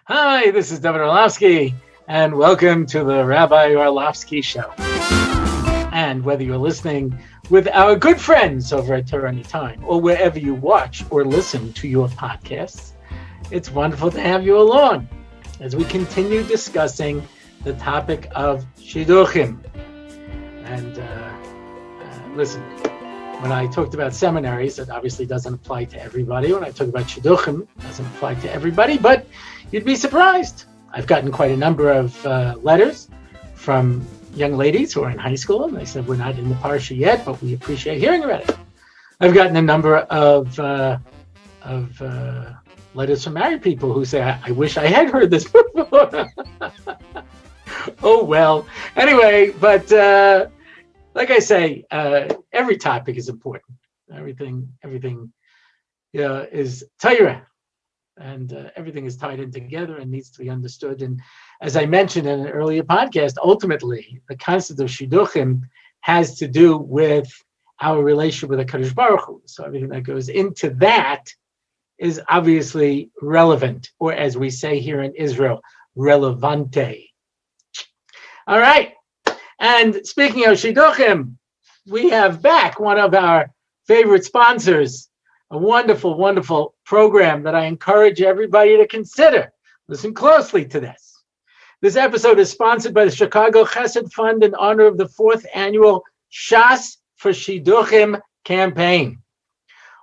Hi, this is Rabbi Orlofsky, and welcome to the Rabbi Orlofsky Show. And whether you're listening with our good friends over at Torah Anytime, or wherever you watch or listen to your podcasts, it's wonderful to have you along as we continue discussing the topic of shidduchim. And listen, when I talked about seminaries, it obviously doesn't apply to everybody. When I talk about shidduchim, it doesn't apply to everybody, but you'd be surprised. I've gotten quite a number of letters from young ladies who are in high school, and they said, we're not in the parsha yet, but we appreciate hearing about it. I've gotten a number of letters from married people who say, I wish I had heard this before. Oh, well. Anyway, but like I say, every topic is important. Everything is Torah. And everything is tied in together and needs to be understood. And as I mentioned in an earlier podcast, ultimately, the concept of shidduchim has to do with our relationship with the Kadosh Baruch Hu. So everything that goes into that is obviously relevant, or as we say here in Israel, relevante. All right. And speaking of shidduchim, we have back one of our favorite sponsors, a wonderful, wonderful program that I encourage everybody to consider. Listen closely to this. This episode is sponsored by the Chicago Chesed Fund in honor of the 4th annual Shas for Shidduchim campaign.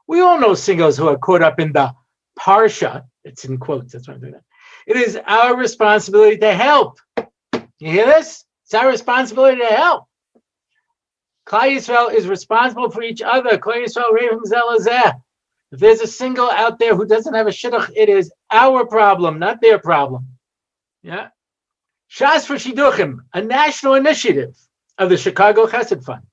We all know singles who are caught up in the parsha. It's in quotes, that's why I'm doing that. It is our responsibility to help. You hear this? It's our responsibility to help. Klal Yisrael is responsible for each other. Klal Yisrael reivim zeh lezeh. If there's a single out there who doesn't have a shidduch, it is our problem, not their problem. Yeah. Shas for Shidduchim, a national initiative of the Chicago Chesed Fund,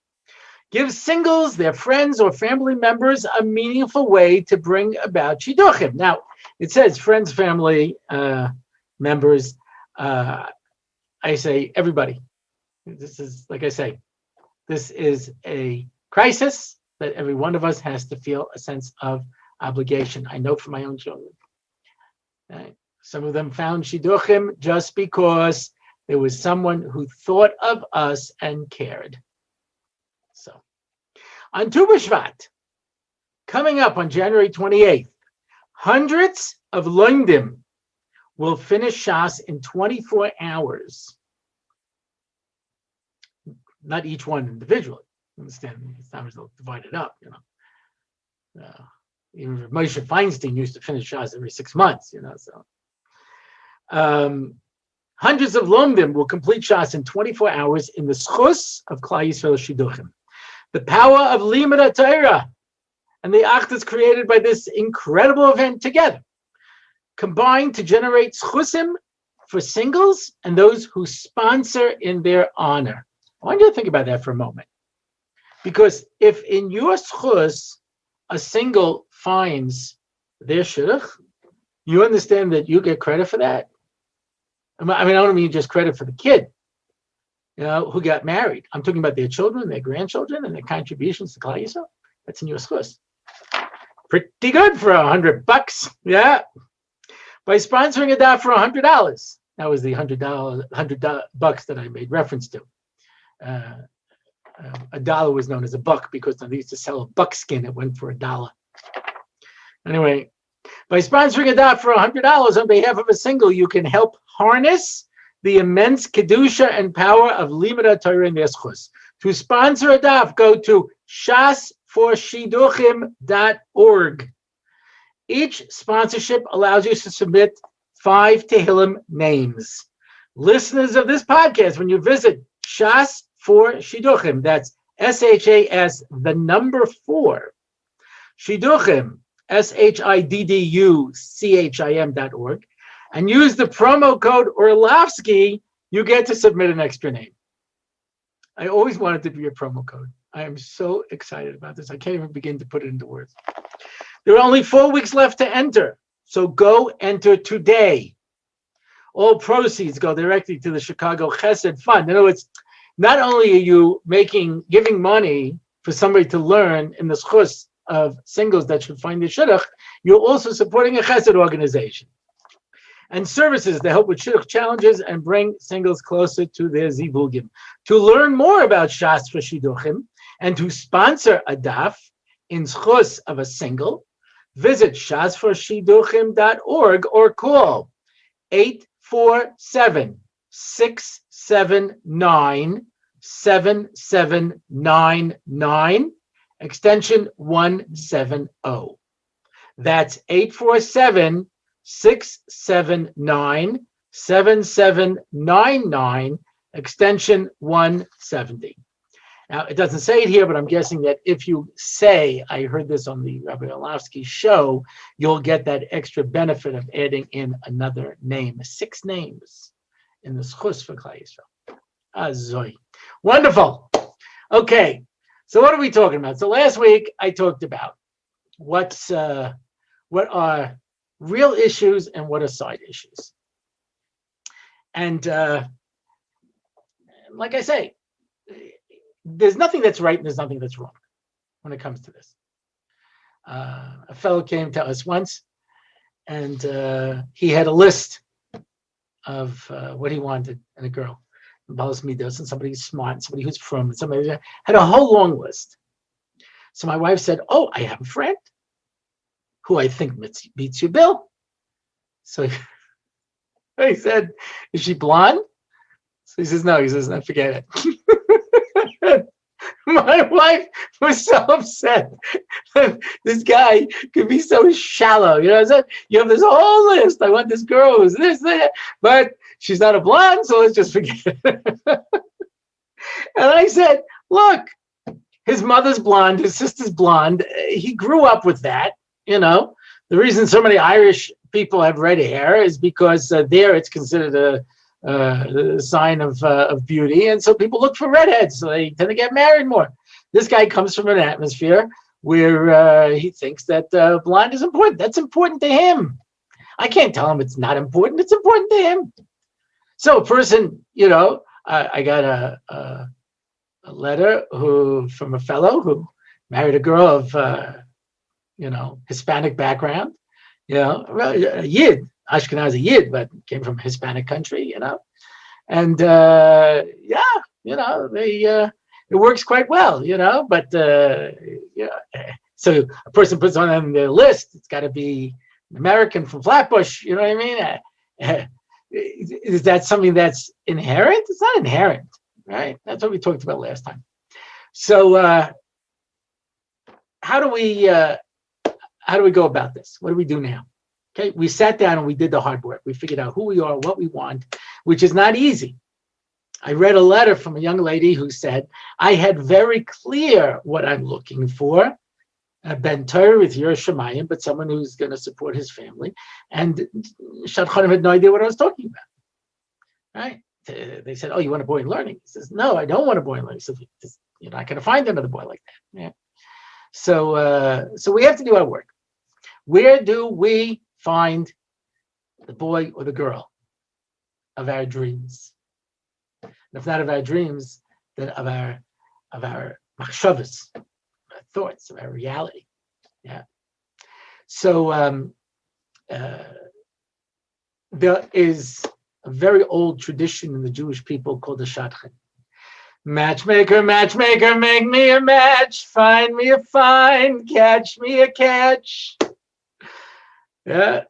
gives singles, their friends, or family members a meaningful way to bring about shidduchim. Now, it says friends, family members. I say everybody. This is, like I say, this is a crisis that every one of us has to feel a sense of obligation. I know from my own children. Right? Some of them found shidduchim just because there was someone who thought of us and cared. So, on Tu B'Shvat, coming up on January 28th, hundreds of Loimdim will finish Shas in 24 hours. Not each one individually. Understand? It's not divided up, you know. Even Moshe Feinstein used to finish Shas every 6 months, you know. So, hundreds of Lomdim will complete Shas in 24 hours in the schus of Klal Yisrael Shidduchim. The power of Limud Torah and the achdus created by this incredible event together combine to generate schusim for singles and those who sponsor in their honor. I want you to think about that for a moment. Because if in your schus a single finds their shidduch, you understand that you get credit for that. I mean, I don't mean just credit for the kid, you know, who got married. I'm talking about their children, their grandchildren, and their contributions to Klal Yisrael. That's in your schus. Pretty good for $100, yeah. By sponsoring a daf for $100, that was the $100 that I made reference to. A dollar was known as a buck because they used to sell a buckskin. It went for $1. Anyway, by sponsoring a daf for $100 on behalf of a single, you can help harness the immense kedusha and power of Limud Torah in their schus. To sponsor a daf, go to shasforshidduchim.org. Each sponsorship allows you to submit 5 Tehillim names. Listeners of this podcast, when you visit Shas for Shidduchim, that's SHAS, the number 4, Shidduchim, SHIDDUCHIM.org, and use the promo code Orlofsky, you get to submit an extra name. I always wanted to be a promo code. I am so excited about this. I can't even begin to put it into words. There are only 4 weeks left to enter, so go enter today. All proceeds go directly to the Chicago Chesed Fund. In other words, not only are you giving money for somebody to learn in the schus of singles that should find the shidduch, you're also supporting a chesed organization. and services to help with shidduch challenges and bring singles closer to their zivugim. To learn more about Shas for Shidduchim and to sponsor a daf in schus of a single, visit shasforshidduchim.org or call 847-679-7799, extension 170. That's 847-679-7799, extension 170. Now, it doesn't say it here, but I'm guessing that if you say, I heard this on the Rabbi Orlofsky show, you'll get that extra benefit of adding in another name, 6 names in the schus for Klal Yisrael. Azoy. Wonderful. Okay, so what are we talking about? So last week, I talked about what are real issues and what are side issues. And like I say, there's nothing that's right and there's nothing that's wrong when it comes to this. A fellow came to us once and he had a list of what he wanted in a girl. Balas Midos, and somebody who's smart, and somebody who's from, and somebody had a whole long list. So my wife said, "Oh, I have a friend who I think beats your bill." So he said, "Is she blonde?" So he says, "No." He says, "No, forget it." My wife was so upset that this guy could be so shallow. You know, so you have this whole list. I want this girl who's this, that, but she's not a blonde, so let's just forget it. And I said, look, his mother's blonde, his sister's blonde. He grew up with that. You know, the reason so many Irish people have red hair is because there it's considered a sign of beauty, and so people look for redheads, so they tend to get married more. This guy comes from an atmosphere where he thinks that blonde is important. That's important to him. I can't tell him it's not important. It's important to him. So a person, you know, I got a letter from a fellow who married a girl of Hispanic background, a Yid, Ashkenazi Yid, but came from a Hispanic country, you know, and it works quite well, you know. But so a person puts on their list, it's got to be an American from Flatbush, you know what I mean? Is that something that's inherent? It's not inherent, right? That's what we talked about last time. So how do we go about this? What do we do now? Okay, we sat down and we did the hard work. We figured out who we are, what we want, which is not easy. I read a letter from a young lady who said, I had very clear what I'm looking for, a ben Torah with Yer Shemayim, but someone who's going to support his family. And Shadchanim had no idea what I was talking about. Right? They said, oh, you want a boy in learning? He says, no, I don't want a boy in learning. He says, you're not going to find another boy like that. Yeah. So we have to do our work. Where do we find the boy or the girl of our dreams? And if not of our dreams, then of our machshavas, our thoughts, of our reality. Yeah. So there is a very old tradition in the Jewish people called the Shadchanim. Matchmaker, matchmaker, make me a match, find me a find, catch me a catch. Yeah,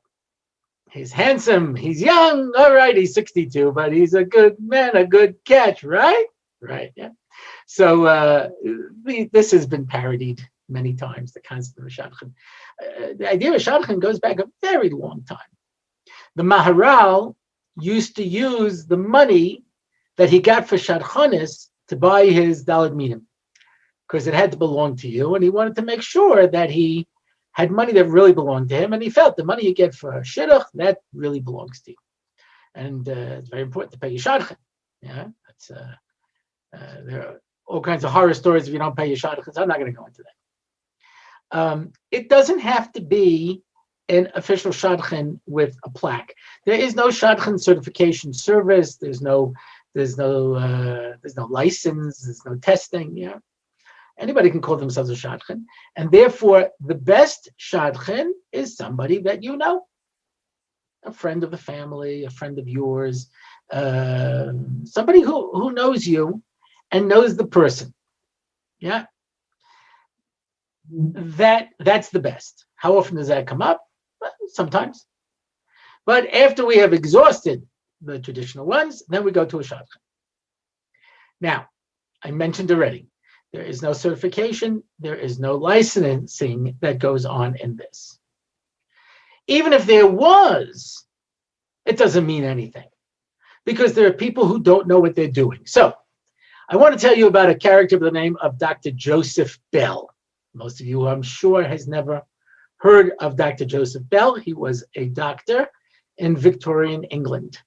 he's handsome, he's young, all right, he's 62, but he's a good man, a good catch, right? Right, yeah. So this has been parodied many times, the concept of Shadchanim. The idea of Shadchanim goes back a very long time. The Maharal used to use the money that he got for Shadchanis to buy his Daled Minim, because it had to belong to you, and he wanted to make sure that he had money that really belonged to him, and he felt the money you get for Shidduch, that really belongs to you. And it's very important to pay your Shadchan. Yeah, that's, there are all kinds of horror stories if you don't pay your Shadchan, so I'm not going to go into that. It doesn't have to be an official Shadchan with a plaque. There is no Shadchan certification service. There's no license. There's no testing. Yeah, anybody can call themselves a Shadchan, and therefore the best Shadchan is somebody that you know. a friend of the family, a friend of yours, somebody who knows you and knows the person. Yeah. That's the best. How often does that come up? Well, sometimes. But after we have exhausted the traditional ones, then we go to a shadchan. Now, I mentioned already, there is no certification, there is no licensing that goes on in this. Even if there was, it doesn't mean anything because there are people who don't know what they're doing. So I want to tell you about a character by the name of Dr. Joseph Bell. Most of you, I'm sure, has never heard of Dr. Joseph Bell. He was a doctor in Victorian England.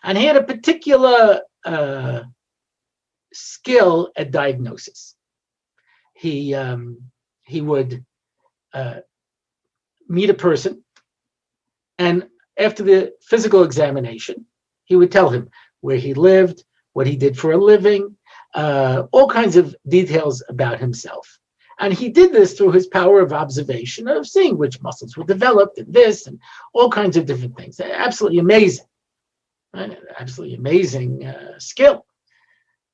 And he had a particular skill at diagnosis. He would meet a person, and after the physical examination, he would tell him where he lived, what he did for a living, all kinds of details about himself. And he did this through his power of observation, of seeing which muscles were developed and this and all kinds of different things. Absolutely amazing, right? Absolutely amazing skill.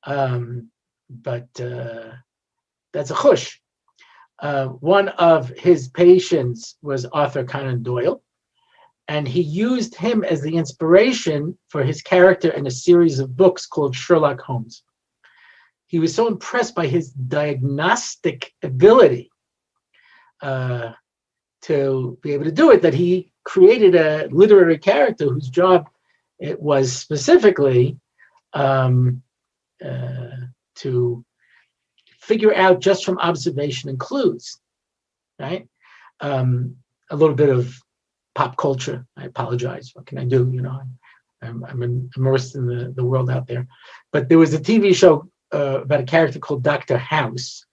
But that's a chush. One of his patients was Arthur Conan Doyle, and he used him as the inspiration for his character in a series of books called Sherlock Holmes. He was so impressed by his diagnostic ability to be able to do it that he created a literary character whose job it was specifically to figure out just from observation and clues, right? A little bit of pop culture. I apologize. What can I do? You know, I'm immersed in the world out there. But there was a TV show about a character called Dr. House,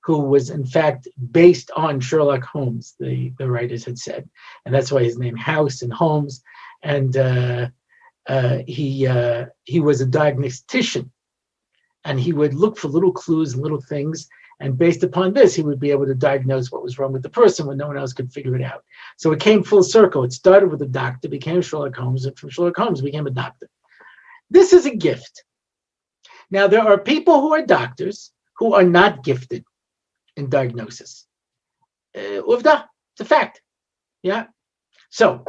who was in fact based on Sherlock Holmes, the writers had said. And that's why his name House and Holmes. And he was a diagnostician. And he would look for little clues and little things. And based upon this, he would be able to diagnose what was wrong with the person when no one else could figure it out. So it came full circle. It started with a doctor, became Sherlock Holmes, and from Sherlock Holmes became a doctor. This is a gift. Now, there are people who are doctors who are not gifted in diagnosis. Uvda, it's a fact. Yeah. So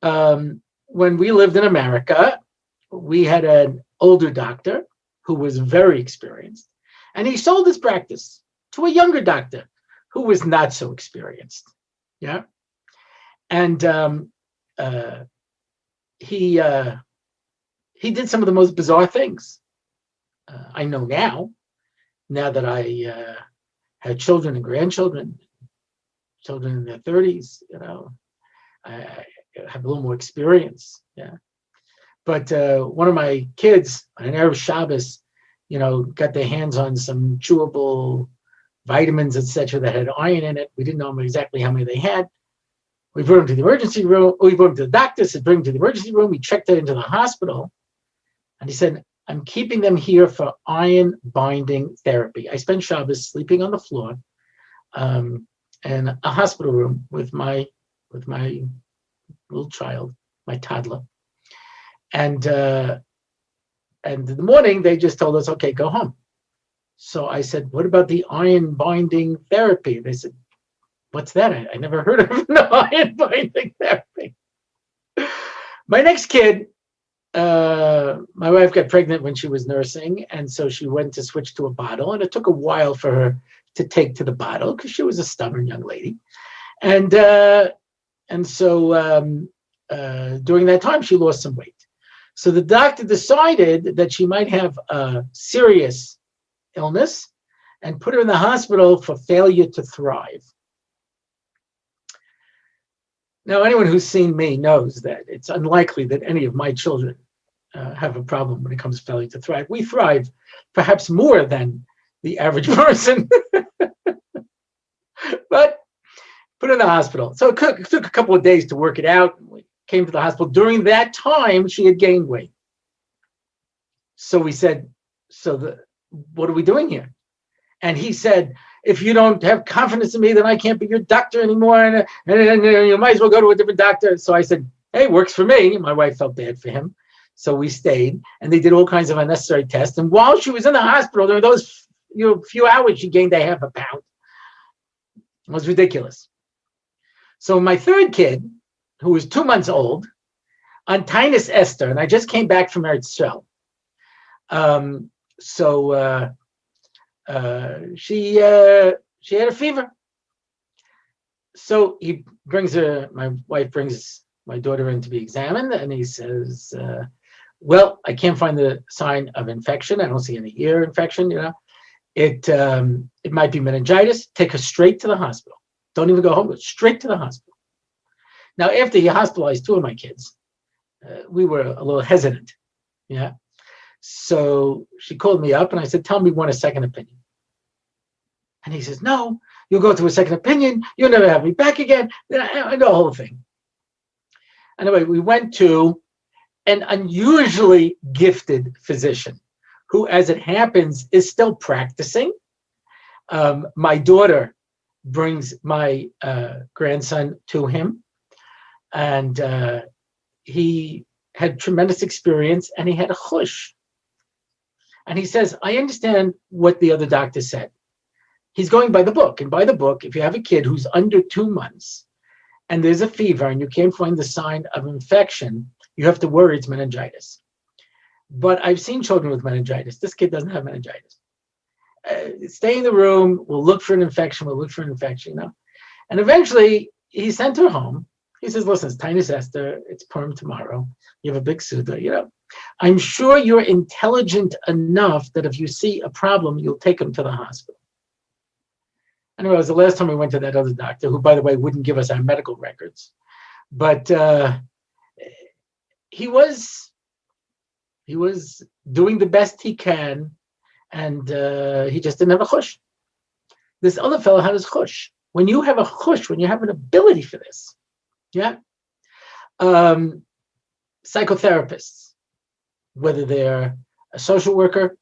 when we lived in America, we had an older doctor who was very experienced, and he sold his practice to a younger doctor who was not so experienced. Yeah. And he did some of the most bizarre things. I know now that I had children and grandchildren, children in their 30s, you know, I have a little more experience. Yeah. But one of my kids on an Erev Shabbos, you know, got their hands on some chewable vitamins, etc., that had iron in it. We didn't know exactly how many they had. We brought them to the emergency room. We brought them to the doctor, said, bring them to the emergency room. We checked it into the hospital. And he said, I'm keeping them here for iron binding therapy. I spent Shabbos sleeping on the floor in a hospital room with my little child, my toddler. And in the morning, they just told us, okay, go home. So I said, what about the iron binding therapy? They said, what's that? I never heard of no iron binding therapy. My next kid, my wife got pregnant when she was nursing, and so she went to switch to a bottle, and it took a while for her to take to the bottle because she was a stubborn young lady. And so during that time, she lost some weight. So the doctor decided that she might have a serious illness and put her in the hospital for failure to thrive. Now, anyone who's seen me knows that it's unlikely that any of my children have a problem when it comes to failure to thrive. We thrive perhaps more than the average person. But put her in the hospital. So it took a couple of days to work it out. We came to the hospital. During that time, she had gained weight. So we said, what are we doing here? And he said, if you don't have confidence in me, then I can't be your doctor anymore. And you might as well go to a different doctor. So I said, Hey, works for me. My wife felt bad for him. So we stayed, and they did all kinds of unnecessary tests. And while she was in the hospital, there were those few hours, she gained a half a pound. It was ridiculous. So my third kid, who was 2 months old, on Tinus Esther, and I just came back from Eretz Yisrael. She had a fever. So my wife brings my daughter in to be examined, and he says, well, I can't find the sign of infection. I don't see any ear infection, It might be meningitis. Take her straight to the hospital. Don't even go home, but straight to the hospital. Now, after he hospitalized 2 of my kids, we were a little hesitant. Yeah. So she called me up and I said, tell me one a second opinion. And he says, no, you'll go to a second opinion. You'll never have me back again. The whole thing. Anyway, we went to an unusually gifted physician who, as it happens, is still practicing. My daughter brings my grandson to him, and he had tremendous experience, and he had a chush. And he says, I understand what the other doctor said. He's going by the book. And by the book, if you have a kid who's under 2 months and there's a fever and you can't find the sign of infection, you have to worry it's meningitis. But I've seen children with meningitis. This kid doesn't have meningitis. Stay in the room. We'll look for an infection. And eventually, he sent her home. He says, listen, it's Tinus Esther. It's Purim tomorrow. You have a big Suda. I'm sure you're intelligent enough that if you see a problem, you'll take him to the hospital. Anyway, it was the last time we went to that other doctor, who, by the way, wouldn't give us our medical records. But he was doing the best he can, and he just didn't have a chush. This other fellow had his chush. When you have a chush, when you have an ability for this, psychotherapists, whether they're a social worker,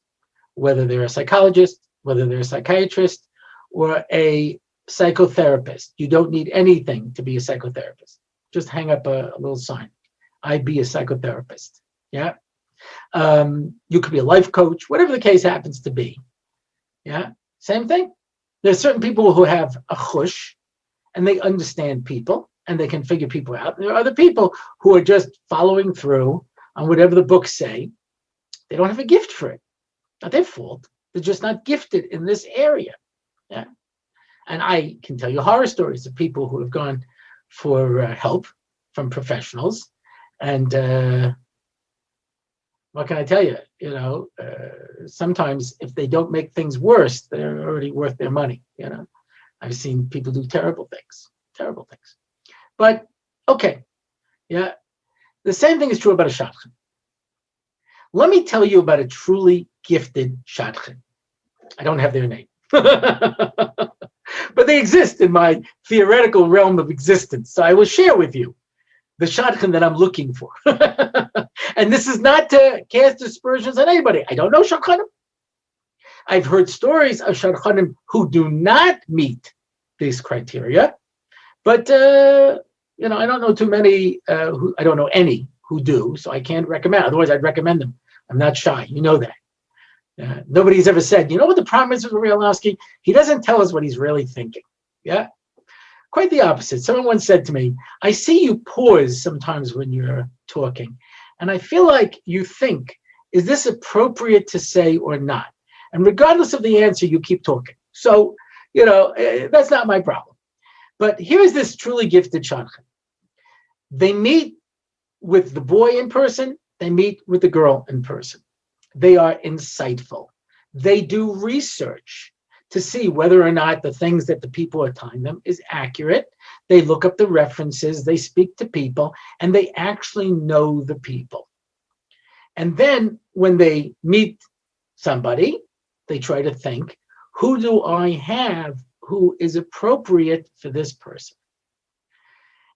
whether they're a psychologist, whether they're a psychiatrist, or a psychotherapist, you don't need anything to be a psychotherapist. Just hang up a little sign. I be a psychotherapist. You could be a life coach, whatever the case happens to be. Same thing. There's certain people who have a chush and they understand people and they can figure people out. There are other people who are just following through on whatever the books say. They don't have a gift for it. Not their fault. They're just not gifted in this area. And I can tell you horror stories of people who have gone for help from professionals. And what can I tell you? Sometimes if they don't make things worse, they're already worth their money. I've seen people do terrible things. But okay, the same thing is true about a shadchan. Let me tell you about a truly gifted shadchan. I don't have their name, but they exist in my theoretical realm of existence. So I will share with you the shadchan that I'm looking for. And this is not to cast aspersions on anybody. I don't know shadchanim. I've heard stories of shadchanim who do not meet these criteria, but I don't know too many. I don't know any who do, so I can't recommend. Otherwise, I'd recommend them. I'm not shy. You know that. Nobody's ever said, what the problem is with Rabbi Orlofsky? He doesn't tell us what he's really thinking. Quite the opposite. Someone once said to me, I see you pause sometimes when you're talking, and I feel like you think, is this appropriate to say or not? And regardless of the answer, you keep talking. So, that's not my problem. But here's this truly gifted shadchan. They meet with the boy in person. They meet with the girl in person. They are insightful. They do research to see whether or not the things that the people are telling them is accurate. They look up the references, they speak to people, and they actually know the people. And then when they meet somebody, they try to think, who do I have who is appropriate for this person?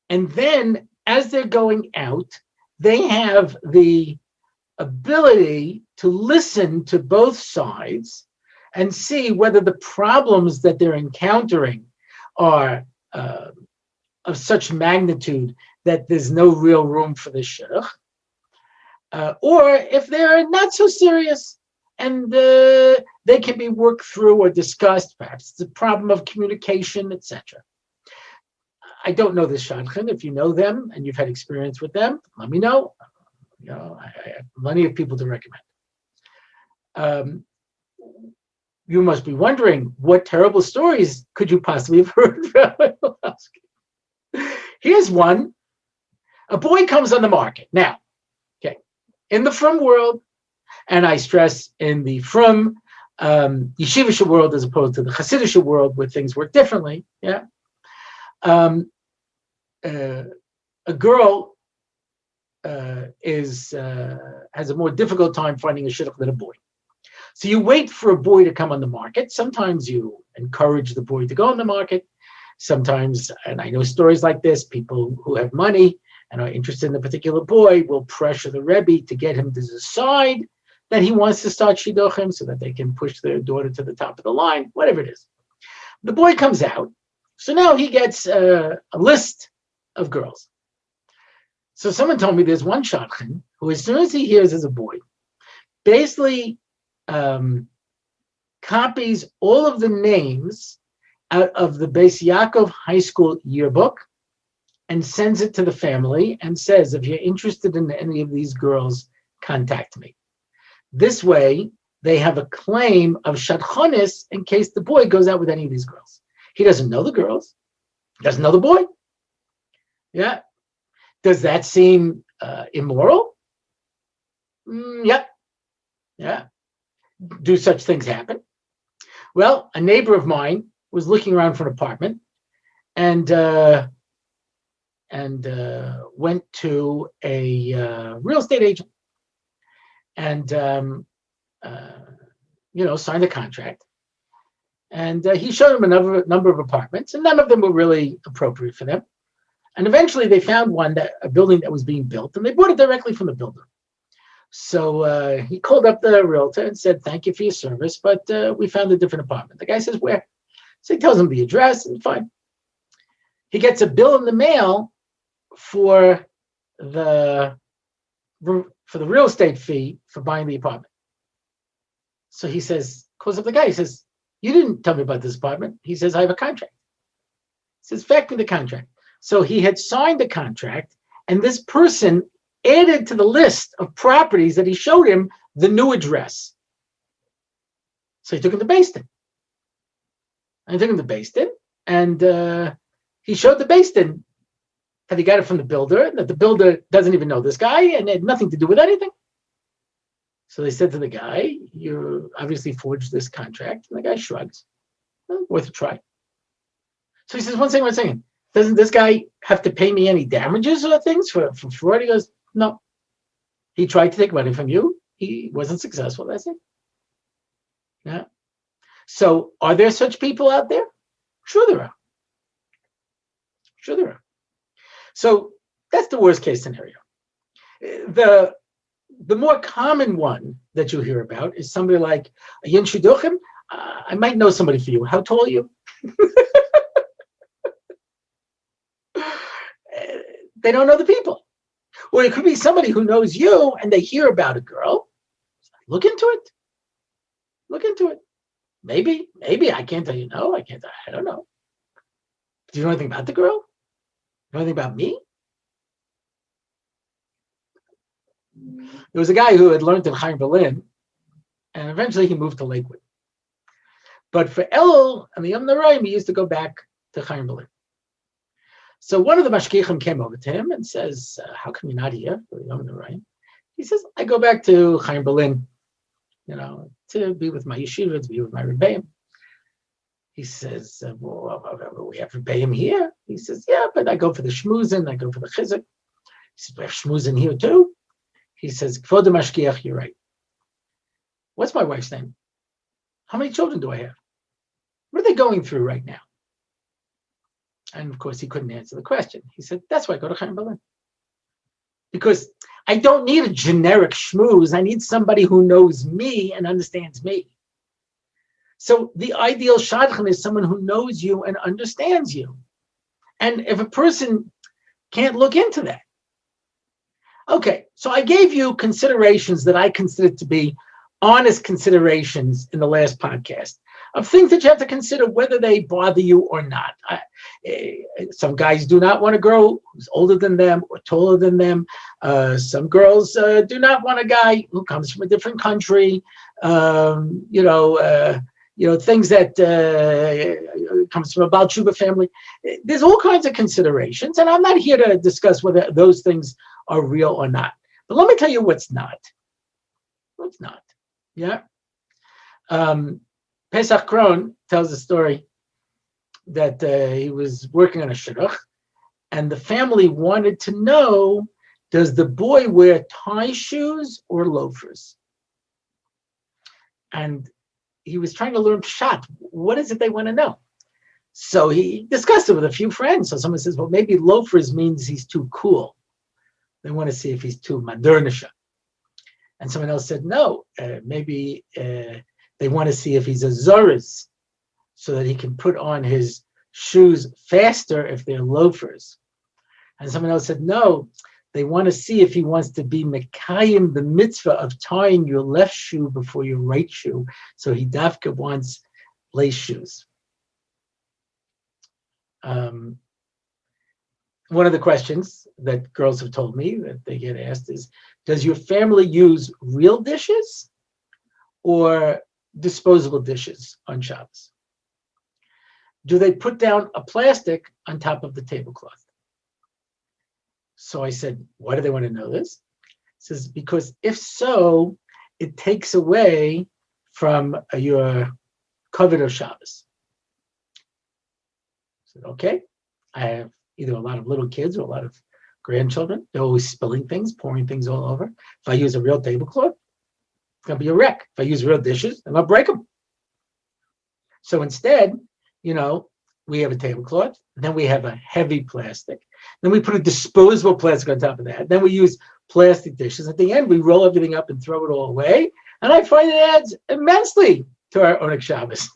And then as they're going out, they have the ability to listen to both sides and see whether the problems that they're encountering are of such magnitude that there's no real room for the shidduch, or if they're not so serious and they can be worked through or discussed. Perhaps it's a problem of communication, etc. I don't know this shadchan. If you know them and you've had experience with them, let me know. I have plenty of people to recommend. You must be wondering, what terrible stories could you possibly have heard from Rabbi Orlofsky? Here's one. A boy comes on the market. Now, okay, in the frum world, and I stress in the frum yeshivish world as opposed to the Hasidic world where things work differently, yeah. A girl has a more difficult time finding a shidduch than a boy. So you wait for a boy to come on the market. Sometimes you encourage the boy to go on the market. Sometimes, and I know stories like this, people who have money and are interested in a particular boy will pressure the Rebbe to get him to decide that he wants to start shidduchim so that they can push their daughter to the top of the line, whatever it is. The boy comes out. So now he gets a list of girls. So someone told me there's one shadchan who, as soon as he hears as a boy, basically copies all of the names out of the Beis Yaakov High School yearbook and sends it to the family and says, if you're interested in any of these girls, contact me. This way, they have a claim of Shadchanis in case the boy goes out with any of these girls. He doesn't know the girls, doesn't know the boy. Yeah. Does that seem immoral? Yep. Yeah. Do such things happen? Well, a neighbor of mine was looking around for an apartment and went to a real estate agent and signed a contract. And he showed him a number of apartments, and none of them were really appropriate for them. And eventually they found a building that was being built, and they bought it directly from the builder. So he called up the realtor and said, thank you for your service, but we found a different apartment. The guy says, where? So he tells him the address, and fine. He gets a bill in the mail for the real estate fee for buying the apartment. So he calls up the guy, he says, you didn't tell me about this apartment. He says, I have a contract. He says, fax me the contract. So he had signed the contract, and this person added to the list of properties that he showed him the new address. So he took him to Beis Din. And he took him to Beis Din, and he showed the Beis Din that he got it from the builder, that the builder doesn't even know this guy and had nothing to do with anything. So they said to the guy, you obviously forged this contract. And the guy shrugs. Well, worth a try. So he says, one second. Doesn't this guy have to pay me any damages or things for fraud? He goes, no. He tried to take money from you. He wasn't successful. That's it. Yeah. So are there such people out there? Sure there are. So that's the worst case scenario. The more common one that you hear about is somebody like Yin Shidduchim. I might know somebody for you. How tall are you? They don't know the people. Or it could be somebody who knows you and they hear about a girl. Look into it. Maybe. I can't tell you no. I don't know. Do you know anything about the girl? You know anything about me? There was a guy who had learned in Chaim Berlin, and eventually he moved to Lakewood. But for Elul and the Yom Noraim, he used to go back to Chaim Berlin. So one of the mashgichim came over to him and says, how come you're not here for the Yom Noraim? He says, I go back to Chaim Berlin, to be with my yeshiva, to be with my rebbeim. He says, we have rebbeim here. He says, yeah, but I go for the shmuzin, I go for the chizuk. He says, we have shmuzin here too. He says, Kvod Mashgiach, you're right. What's my wife's name? How many children do I have? What are they going through right now? And of course, he couldn't answer the question. He said, that's why I go to Chaim Berlin. Because I don't need a generic shmooze. I need somebody who knows me and understands me. So the ideal shadchan is someone who knows you and understands you. And if a person can't look into that. Okay, so I gave you considerations that I consider to be honest considerations in the last podcast of things that you have to consider whether they bother you or not. Some guys do not want a girl who's older than them or taller than them. Some girls do not want a guy who comes from a different country. Things that comes from a Baal Tshuva family. There's all kinds of considerations, and I'm not here to discuss whether those things are real or not. But let me tell you what's not. What's not? Yeah. Pesach Kron tells a story that he was working on a shidduch, and the family wanted to know, does the boy wear tie shoes or loafers? And he was trying to learn pshat. What is it they want to know? So he discussed it with a few friends. So someone says, well, maybe loafers means he's too cool. They want to see if he's too modernisha. And someone else said, no, maybe they want to see if he's a zoriz, so that he can put on his shoes faster if they're loafers. And someone else said, no, they want to see if he wants to be mekayim, the mitzvah of tying your left shoe before your right shoe. So he dafka wants lace shoes. One of the questions that girls have told me that they get asked is, does your family use real dishes or disposable dishes on Shabbos? Do they put down a plastic on top of the tablecloth? So I said, why do they want to know this? It says, because if so, it takes away from your covet of Shabbos. I said, okay. I have either a lot of little kids or a lot of grandchildren. They're always spilling things, pouring things all over. If I use a real tablecloth, it's going to be a wreck. If I use real dishes, then I'll break them. So instead, we have a tablecloth, then we have a heavy plastic, then we put a disposable plastic on top of that, then we use plastic dishes. At the end, we roll everything up and throw it all away, and I find it adds immensely to our Oneg Shabbos.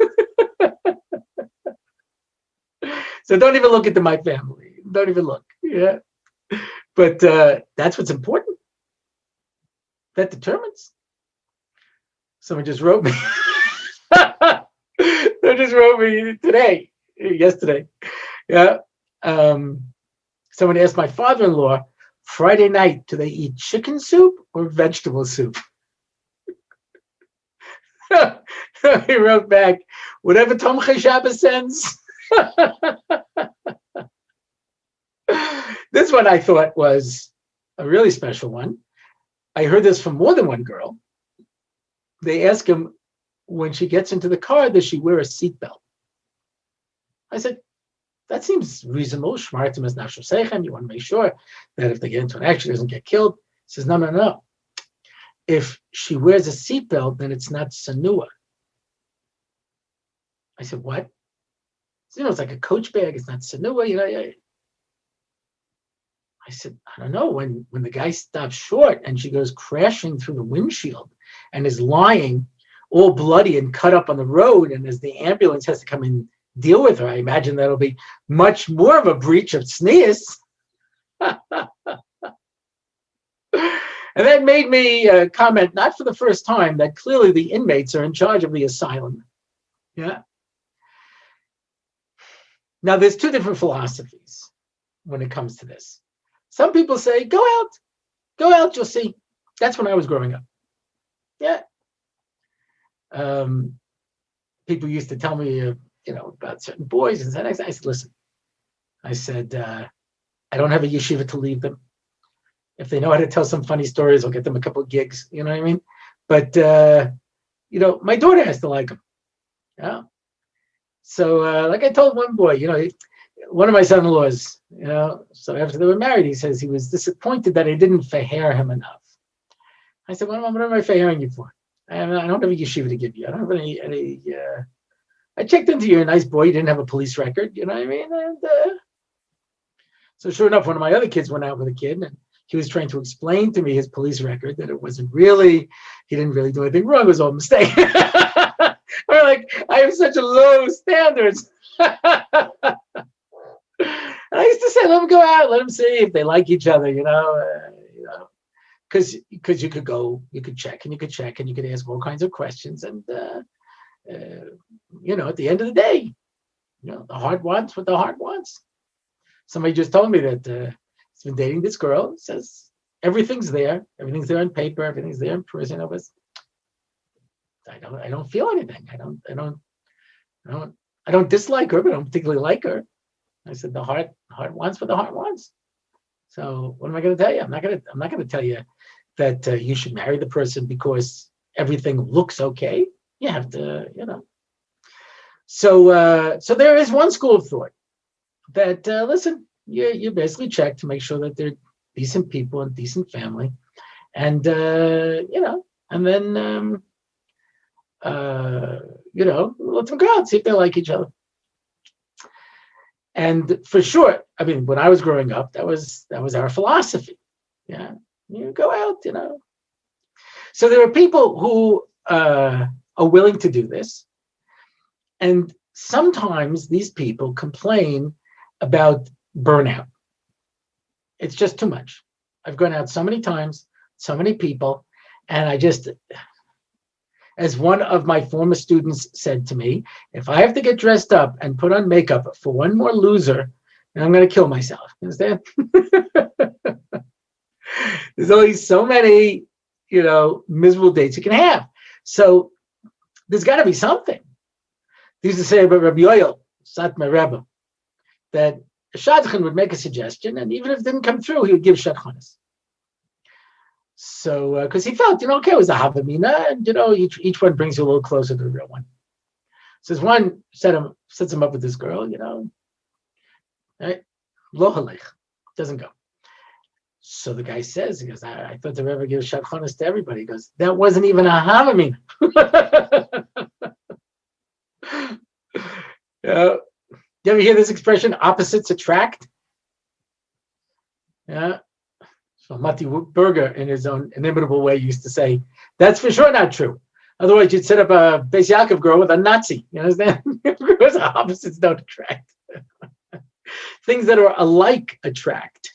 So don't even look into my family. Don't even look. Yeah, but that's what's important. That determines. Someone just wrote me. They just wrote me yesterday. Yeah. Someone asked my father-in-law, Friday night, do they eat chicken soup or vegetable soup? He wrote back, whatever Tomchei Shabbos sends. This one I thought was a really special one. I heard this from more than one girl. They ask him, when she gets into the car, does she wear a seatbelt? I said, that seems reasonable. Shmartim is nafsho seichem. You want to make sure that if they get into an accident, she doesn't get killed. He says, no. If she wears a seatbelt, then it's not sanua. I said, what? So, it's like a coach bag. It's not sanua. I said, I don't know. When the guy stops short and she goes crashing through the windshield and is lying all bloody and cut up on the road, and as the ambulance has to come and deal with her, I imagine that'll be much more of a breach of tznius. And that made me comment, not for the first time, that clearly the inmates are in charge of the asylum. Yeah. Now, there's two different philosophies when it comes to this. Some people say, go out, you'll see. That's when I was growing up. Yeah. People used to tell me, about certain boys, and I said, listen, I said, I don't have a yeshiva to leave them. If they know how to tell some funny stories, I'll get them a couple of gigs, you know what I mean? But, my daughter has to like them. Yeah. So, like I told one boy, one of my son-in-laws, so after they were married, he says he was disappointed that I didn't fair him enough. I said, what am I fairing you for? I don't have a yeshiva to give you. I don't have any I checked into you, a nice boy. You didn't have a police record, you know what I mean? And so sure enough, one of my other kids went out with a kid, and he was trying to explain to me his police record, that it wasn't really, he didn't really do anything wrong. It was all a mistake. I'm like, I have such a low standards. And And I used to say, let them go out, let them see if they like each other, because you could go, you could check, and you could ask all kinds of questions, and at the end of the day, the heart wants what the heart wants. Somebody just told me that he's been dating this girl. Says everything's there on paper, everything's there in person. I don't feel anything. I don't dislike her, but I don't particularly like her. I said the heart wants what the heart wants. So what am I going to tell you? I'm not going to tell you that you should marry the person because everything looks okay. You have to, So there is one school of thought that listen, you basically check to make sure that they're decent people and decent family, and and then let them go out, see if they like each other. And for sure, I mean, when I was growing up, that was our philosophy. Yeah, you go out, So there are people who are willing to do this, and sometimes these people complain about burnout. It's just too much. I've gone out so many times, so many people, and as one of my former students said to me, if I have to get dressed up and put on makeup for one more loser, then I'm going to kill myself. You understand? There's only so many, miserable dates you can have. So there's got to be something. They used to say about Rabbi Yoel, Satmar Rebbe, that a Shadchan would make a suggestion, and even if it didn't come through, he would give Shadchanis. So, because he felt, okay, it was a Havamina, and, each one brings you a little closer to the real one. So this one sets him up with this girl, right? Lo halech, doesn't go. So the guy says, he goes, I thought the Rebbe gives Shadchanis to everybody. He goes, that wasn't even a Havamina. You ever hear this expression, opposites attract? Yeah. So Matti Berger, in his own inimitable way, used to say, that's for sure not true. Otherwise, you'd set up a Beis Yaakov girl with a Nazi. You understand? Because opposites don't attract. Things that are alike attract.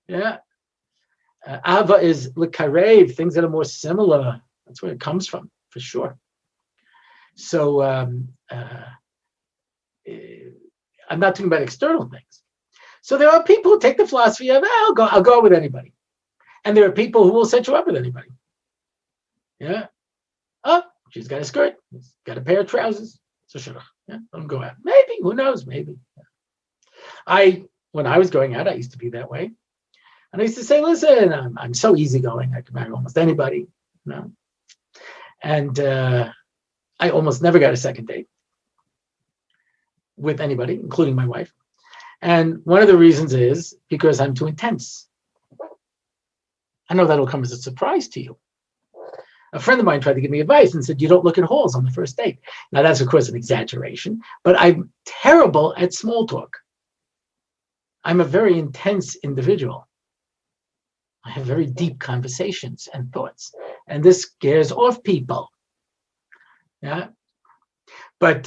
Yeah. Ava is l'karev, things that are more similar. That's where it comes from, for sure. So I'm not talking about external things. So there are people who take the philosophy of, I'll go with anybody. And there are people who will set you up with anybody. Yeah. Oh, she's got a skirt. She's got a pair of trousers. So shidduch. Yeah, let them go out. Maybe, who knows? Maybe. When I was going out, I used to be that way. And I used to say, listen, I'm so easygoing. I can marry almost anybody. And I almost never got a second date with anybody, including my wife. And one of the reasons is because I'm too intense. I know that'll come as a surprise to you. A friend of mine tried to give me advice and said, you don't look at holes on the first date. Now, that's, of course, an exaggeration, but I'm terrible at small talk. I'm a very intense individual. I have very deep conversations and thoughts, and this scares off people. Yeah. But,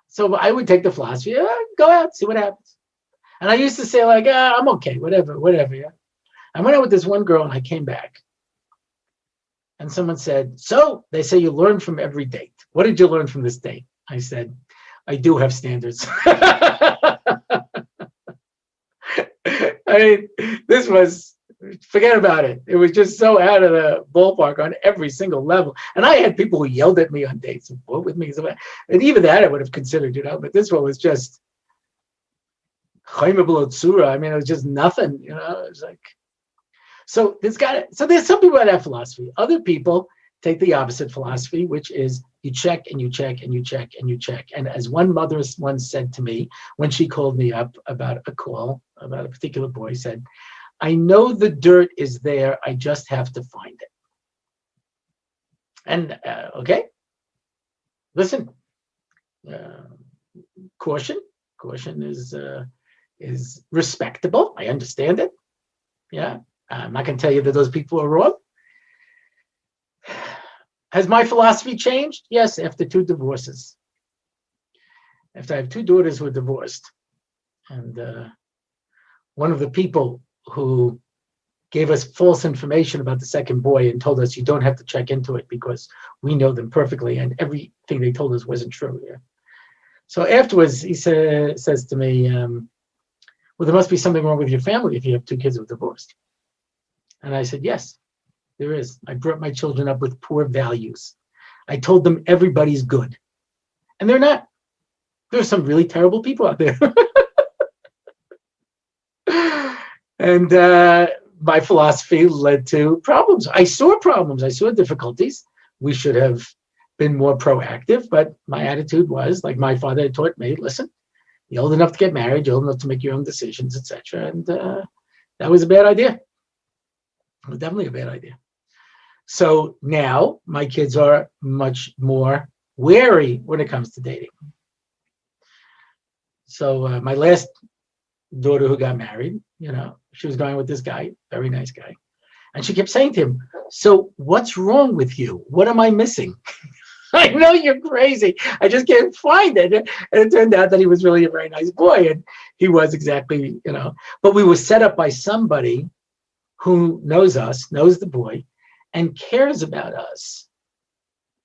so I would take the philosophy, go out, see what happens. And I used to say, like, I'm okay, whatever, yeah. I went out with this one girl and I came back. And someone said, so they say you learn from every date. What did you learn from this date? I said, I do have standards. I mean, this was, forget about it. It was just so out of the ballpark on every single level. And I had people who yelled at me on dates and fought with me. And even that I would have considered, but this one was just, I mean, it was just nothing, it was like, so there's some people that have philosophy. Other people take the opposite philosophy, which is you check and you check and you check and you check. And as one mother once said to me when she called me up about a call about a particular boy, said, I know the dirt is there, I just have to find it. And okay, listen, caution is respectable. I understand it. Yeah. I'm not going to tell you that those people are wrong. Has my philosophy changed? Yes, after 2 divorces. after I have two daughters who are divorced, and one of the people who gave us false information about the second boy and told us you don't have to check into it because we know them perfectly, and everything they told us wasn't true. Yeah. So afterwards, he says to me, well, there must be something wrong with your family if you have two kids who are divorced. And I said, yes, there is. I brought my children up with poor values. I told them everybody's good. And they're not. There's some really terrible people out there. And my philosophy led to problems. I saw problems. I saw difficulties. We should have been more proactive. But my attitude was, like my father had taught me, listen, you're old enough to get married, you're old enough to make your own decisions, etc. And that was a bad idea. It was definitely a bad idea. So now my kids are much more wary when it comes to dating. So my last daughter who got married, she was going with this guy, very nice guy. And she kept saying to him, so what's wrong with you? What am I missing? I know you're crazy. I just can't find it. And it turned out that he was really a very nice boy. And he was exactly, but we were set up by somebody who knows us, knows the boy, and cares about us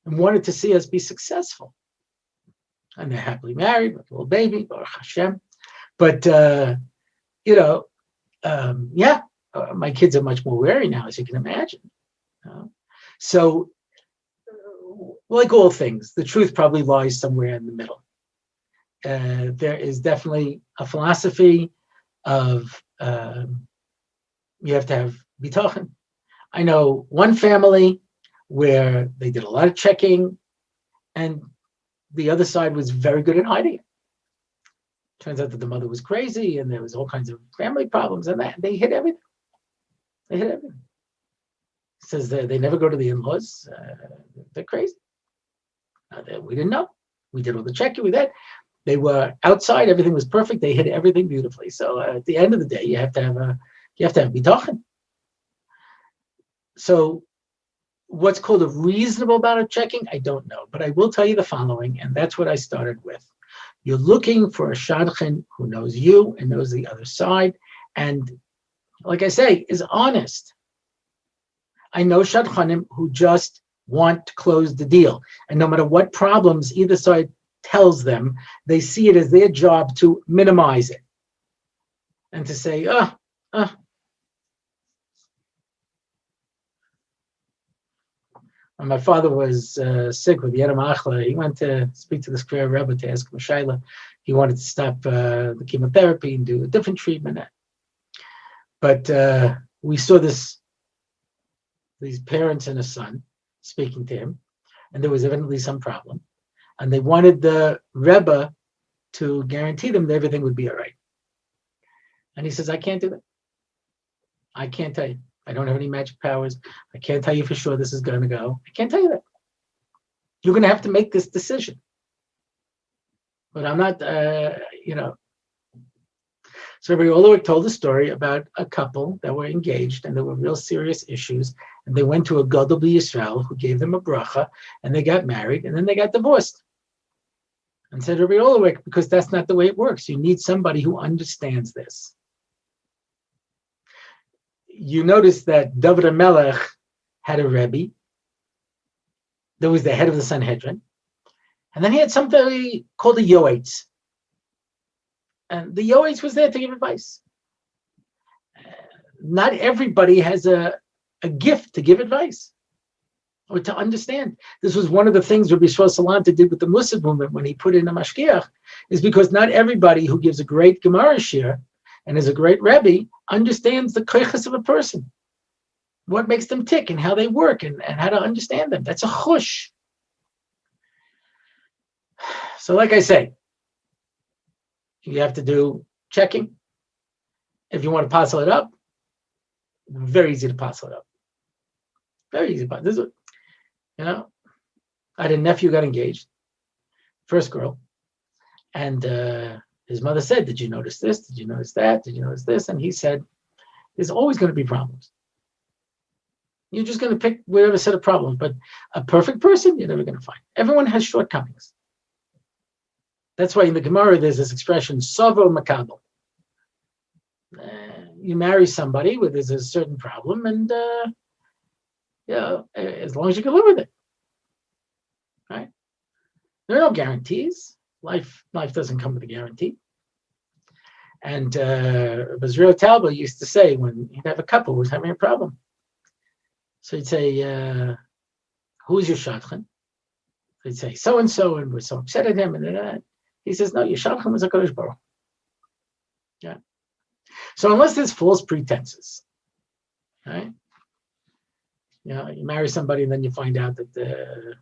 and wanted to see us be successful. And they're happily married with a little baby, Baruch Hashem. But, my kids are much more wary now, as you can imagine. So, like all things, the truth probably lies somewhere in the middle. There is definitely a philosophy of you have to have bitachon. I know one family where they did a lot of checking, and the other side was very good at hiding it. Turns out that the mother was crazy, and there was all kinds of family problems, and they hid everything. They hid everything. It says they never go to the in-laws. They're crazy. We didn't know. We did all the checking with that. They were outside. Everything was perfect. They hid everything beautifully. So at the end of the day, you have to have bitachon. So what's called a reasonable amount of checking, I don't know. But I will tell you the following, and that's what I started with. You're looking for a shadchan who knows you and knows the other side, and like I say, is honest. I know shadchanim who just want to close the deal, and no matter what problems either side tells them, they see it as their job to minimize it and to say, When my father was sick with Yedem Achla, he went to speak to the square Rebbe to ask him Shaila. He wanted to stop the chemotherapy and do a different treatment. But we saw these parents and a son speaking to him, and there was evidently some problem. And they wanted the Rebbe to guarantee them that everything would be all right. And he says, I can't do that. I can't tell you. I don't have any magic powers. I can't tell you for sure this is going to go. I can't tell you that. You're going to have to make this decision. But I'm not, So Rabbi Orlofsky told a story about a couple that were engaged, and there were real serious issues. And they went to a Gadol B'Yisrael who gave them a bracha, and they got married, and then they got divorced. And said Rabbi Orlofsky, because that's not the way it works. You need somebody who understands this. You notice that Dovid HaMelech had a Rebbe that was the head of the Sanhedrin. And then he had somebody called a Yoetz. And the Yoetz was there to give advice. Not everybody has a gift to give advice or to understand. This was one of the things Rabbi Yisrael Salanta did with the Musaf movement when he put in a Mashgiach, is because not everybody who gives a great Gemara shir and is a great Rebbe understands the koiches of a person, what makes them tick and how they work and how to understand them. That's a chush. So like I say, you have to do checking. If you want to parcel it up, very easy to parcel it up. Very easy. This is, I had a nephew who got engaged, first girl, and his mother said, did you notice this? Did you notice that? Did you notice this? And he said, there's always going to be problems. You're just going to pick whatever set of problems, but a perfect person, you're never going to find. Everyone has shortcomings. That's why in the Gemara there's this expression, Savo Makabel. You marry somebody where there's a certain problem, and as long as you can live with it, right? There are no guarantees. Life doesn't come with a guarantee. And Israel Talbot used to say when he'd have a couple who was having a problem, so he'd say, "Who's your shadchan?" They'd say, "So and so," and we're so upset at him, and that. He says, "No, your shadchan was a HaKadosh Baruch Hu." Yeah. So unless there's false pretenses, right? You marry somebody and then you find out that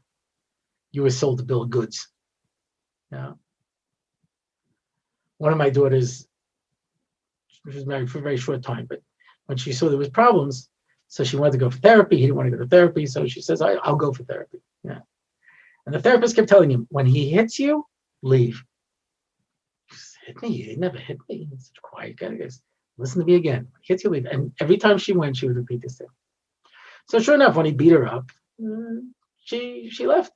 you were sold a bill of goods. One of my daughters, she was married for a very short time, but when she saw there was problems, so she wanted to go for therapy. He didn't want to go to therapy, so she says, I'll go for therapy. Yeah. And the therapist kept telling him, when he hits you, leave. He says, hit me? He never hit me. He's such a quiet guy. He goes, listen to me again. When he hits you, leave. And every time she went, she would repeat this thing. So sure enough, when he beat her up, she left.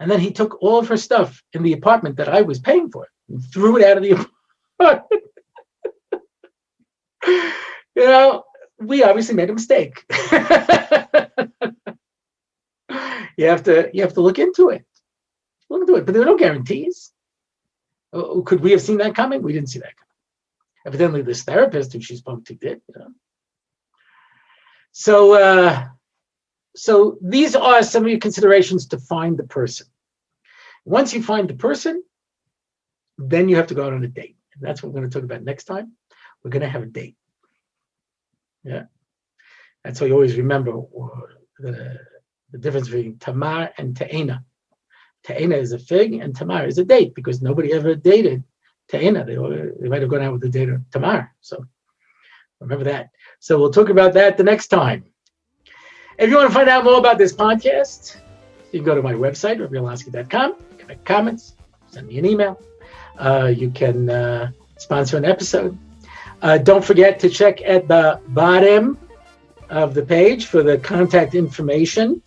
And then he took all of her stuff in the apartment that I was paying for and threw it out of the apartment. We obviously made a mistake. You have to look into it. But there were no guarantees. Could we have seen that coming? We didn't see that coming. Evidently, this therapist who she spoke to did. So these are some of your considerations to find the person. Once you find the person, then you have to go out on a date. And that's what we're going to talk about next time. We're going to have a date. Yeah. That's why you always remember the difference between Tamar and Te'ena. Te'ena is a fig and Tamar is a date, because nobody ever dated Te'ena. They might have gone out with the date of Tamar. So remember that. So we'll talk about that the next time. If you want to find out more about this podcast, you can go to my website, RabbiOrlofsky.com. You can make comments, send me an email. You can sponsor an episode. Don't forget to check at the bottom of the page for the contact information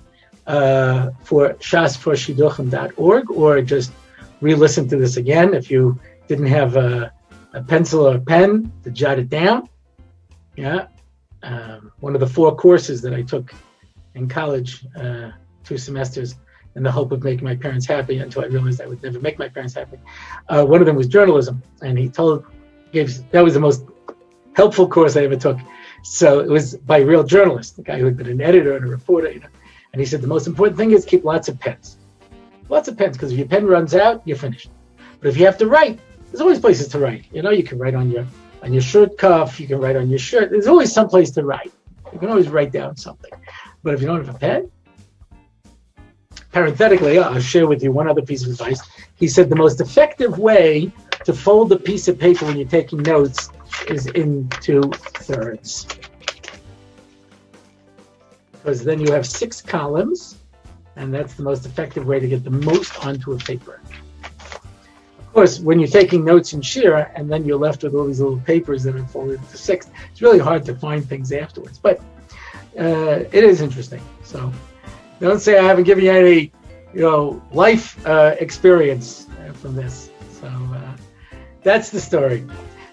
for shasforshidduchim.org, or just re-listen to this again if you didn't have a pencil or a pen to jot it down. Yeah. One of the 4 courses that I took in college, 2 semesters, in the hope of making my parents happy, until I realized I would never make my parents happy. One of them was journalism, and that was the most helpful course I ever took. So it was by a real journalist, a guy who had been an editor and a reporter, and he said the most important thing is keep lots of pens. Lots of pens, because if your pen runs out, you're finished. But if you have to write, there's always places to write. You can write on your shirt cuff, you can write on your shirt. There's always some place to write. You can always write down something. But if you don't have a pen, parenthetically, I'll share with you one other piece of advice. He said the most effective way to fold a piece of paper when you're taking notes is in 2/3. Because then you have 6 columns, and that's the most effective way to get the most onto a paper. Of course, when you're taking notes in Shira, and then you're left with all these little papers that are folded into 6, it's really hard to find things afterwards. But it is interesting. So don't say I haven't given you any, life experience from this. So that's the story.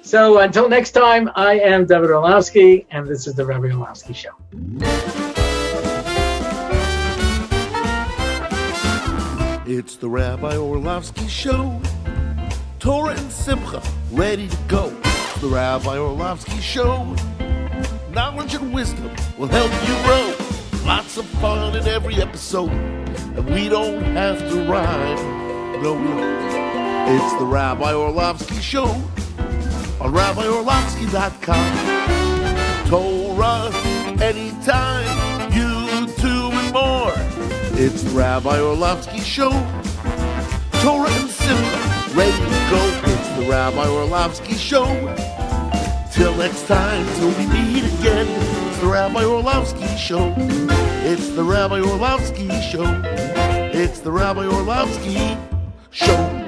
So until next time, I am David Orlofsky, and this is the Rabbi Orlofsky Show. It's the Rabbi Orlofsky Show. Torah and Simcha, ready to go. It's the Rabbi Orlofsky Show. Knowledge and wisdom will help you grow. Lots of fun in every episode, and we don't have to rhyme. No, we don't. It's the Rabbi Orlofsky Show on RabbiOrlofsky.com. Torah anytime, YouTube and more. It's the Rabbi Orlofsky Show. Torah and Simcha, ready to go. It's the Rabbi Orlofsky Show. Till next time, till we meet again. It's the Rabbi Orlofsky Show. It's the Rabbi Orlofsky Show. It's the Rabbi Orlofsky Show.